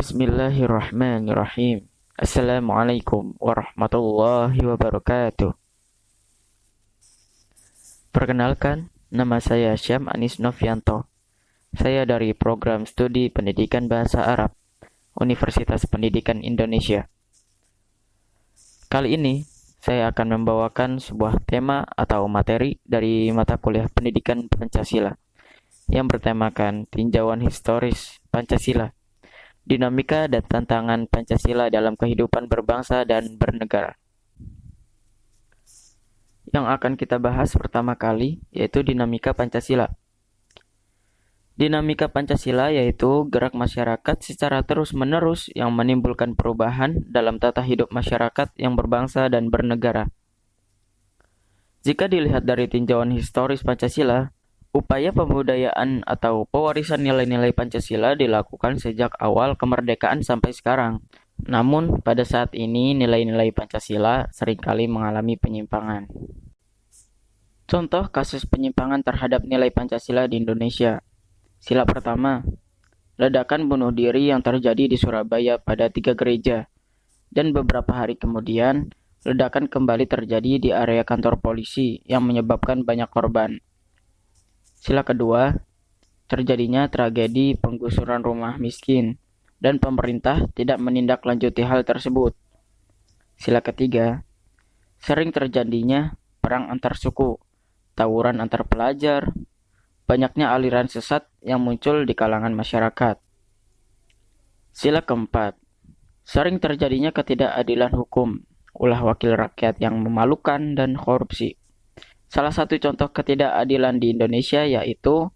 Bismillahirrahmanirrahim. Assalamualaikum warahmatullahi wabarakatuh. Perkenalkan, nama saya Syam Anis Novianto. Saya dari Program Studi Pendidikan Bahasa Arab, Universitas Pendidikan Indonesia. Kali ini, saya akan membawakan sebuah tema atau materi dari mata kuliah Pendidikan Pancasila yang bertemakan tinjauan historis Pancasila, dinamika dan tantangan Pancasila dalam kehidupan berbangsa dan bernegara. Yang akan kita bahas pertama kali yaitu dinamika Pancasila. Dinamika Pancasila yaitu gerak masyarakat secara terus-menerus yang menimbulkan perubahan dalam tata hidup masyarakat yang berbangsa dan bernegara. Jika dilihat dari tinjauan historis Pancasila, upaya pembudayaan atau pewarisan nilai-nilai Pancasila dilakukan sejak awal kemerdekaan sampai sekarang. Namun, pada saat ini nilai-nilai Pancasila seringkali mengalami penyimpangan. Contoh kasus penyimpangan terhadap nilai Pancasila di Indonesia. Sila pertama, ledakan bunuh diri yang terjadi di Surabaya pada 3 gereja. Dan beberapa hari kemudian, ledakan kembali terjadi di area kantor polisi yang menyebabkan banyak korban. Sila kedua, terjadinya tragedi penggusuran rumah miskin dan pemerintah tidak menindaklanjuti hal tersebut. Sila ketiga, sering terjadinya perang antar suku, tawuran antar pelajar, banyaknya aliran sesat yang muncul di kalangan masyarakat. Sila keempat, sering terjadinya ketidakadilan hukum, ulah wakil rakyat yang memalukan dan korupsi. Salah satu contoh ketidakadilan di Indonesia yaitu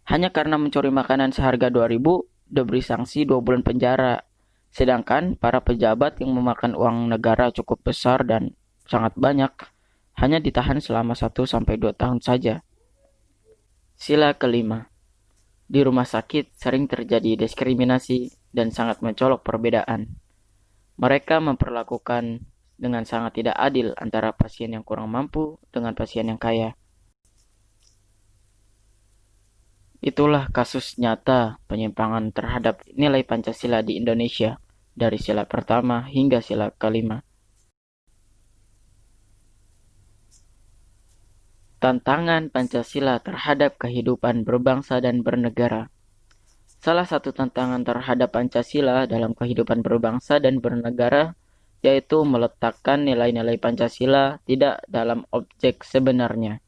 hanya karena mencuri makanan seharga 2.000 diberi sanksi 2 bulan penjara. Sedangkan para pejabat yang memakan uang negara cukup besar dan sangat banyak hanya ditahan selama 1-2 tahun saja. Sila kelima, di rumah sakit sering terjadi diskriminasi dan sangat mencolok perbedaan. Mereka memperlakukan dengan sangat tidak adil antara pasien yang kurang mampu dengan pasien yang kaya. Itulah kasus nyata penyimpangan terhadap nilai Pancasila di Indonesia dari sila pertama hingga sila kelima. Tantangan Pancasila terhadap kehidupan berbangsa dan bernegara. Salah satu tantangan terhadap Pancasila dalam kehidupan berbangsa dan bernegara yaitu meletakkan nilai-nilai Pancasila tidak dalam objek sebenarnya,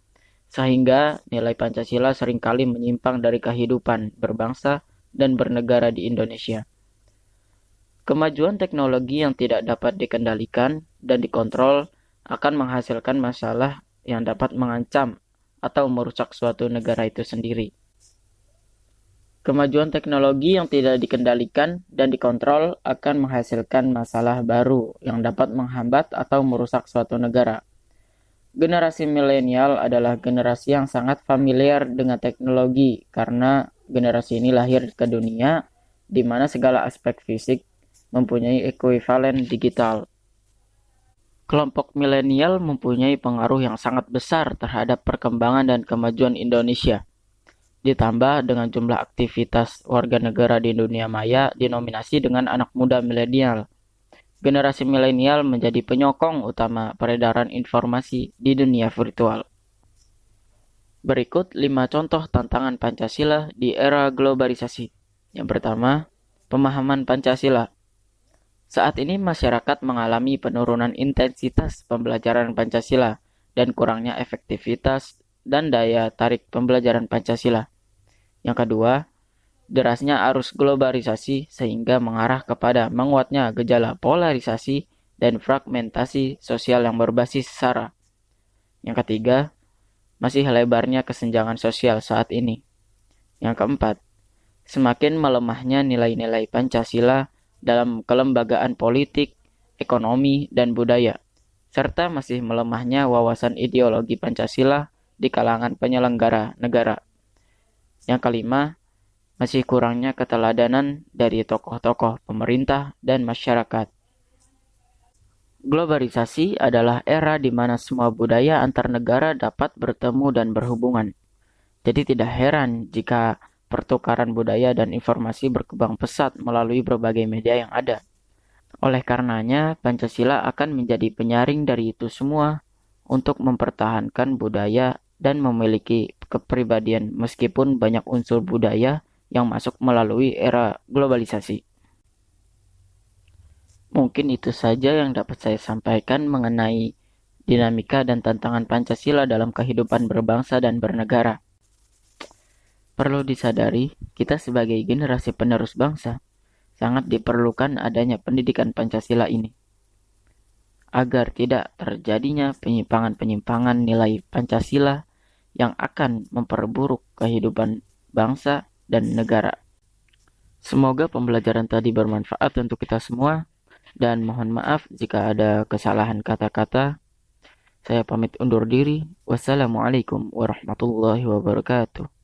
sehingga nilai Pancasila seringkali menyimpang dari kehidupan berbangsa dan bernegara di Indonesia. Kemajuan teknologi yang tidak dapat dikendalikan dan dikontrol akan menghasilkan masalah yang dapat mengancam atau merusak suatu negara itu sendiri. Kemajuan teknologi yang tidak dikendalikan dan dikontrol akan menghasilkan masalah baru yang dapat menghambat atau merusak suatu negara. Generasi milenial adalah generasi yang sangat familiar dengan teknologi karena generasi ini lahir ke dunia di mana segala aspek fisik mempunyai ekuivalen digital. Kelompok milenial mempunyai pengaruh yang sangat besar terhadap perkembangan dan kemajuan Indonesia. Ditambah dengan jumlah aktivitas warga negara di dunia maya dinominasi dengan anak muda milenial. Generasi milenial menjadi penyokong utama peredaran informasi di dunia virtual. Berikut 5 contoh tantangan Pancasila di era globalisasi. Yang pertama, pemahaman Pancasila. Saat ini masyarakat mengalami penurunan intensitas pembelajaran Pancasila dan kurangnya efektivitas dan daya tarik pembelajaran Pancasila. Yang kedua, derasnya arus globalisasi sehingga mengarah kepada menguatnya gejala polarisasi dan fragmentasi sosial yang berbasis sara. Yang ketiga, masih lebarnya kesenjangan sosial saat ini. Yang keempat, semakin melemahnya nilai-nilai Pancasila dalam kelembagaan politik, ekonomi, dan budaya, serta masih melemahnya wawasan ideologi Pancasila di kalangan penyelenggara negara. Yang kelima, masih kurangnya keteladanan dari tokoh-tokoh pemerintah dan masyarakat. Globalisasi adalah era di mana semua budaya antar negara dapat bertemu dan berhubungan. Jadi tidak heran jika pertukaran budaya dan informasi berkembang pesat melalui berbagai media yang ada. Oleh karenanya, Pancasila akan menjadi penyaring dari itu semua untuk mempertahankan budaya dan memiliki kepribadian meskipun banyak unsur budaya yang masuk melalui era globalisasi. Mungkin itu saja yang dapat saya sampaikan mengenai dinamika dan tantangan Pancasila dalam kehidupan berbangsa dan bernegara. Perlu disadari, kita sebagai generasi penerus bangsa sangat diperlukan adanya pendidikan Pancasila ini, agar tidak terjadinya penyimpangan-penyimpangan nilai Pancasila yang akan memperburuk kehidupan bangsa dan negara. Semoga pembelajaran tadi bermanfaat untuk kita semua, dan mohon maaf jika ada kesalahan kata-kata. Saya pamit undur diri. Wassalamualaikum warahmatullahi wabarakatuh.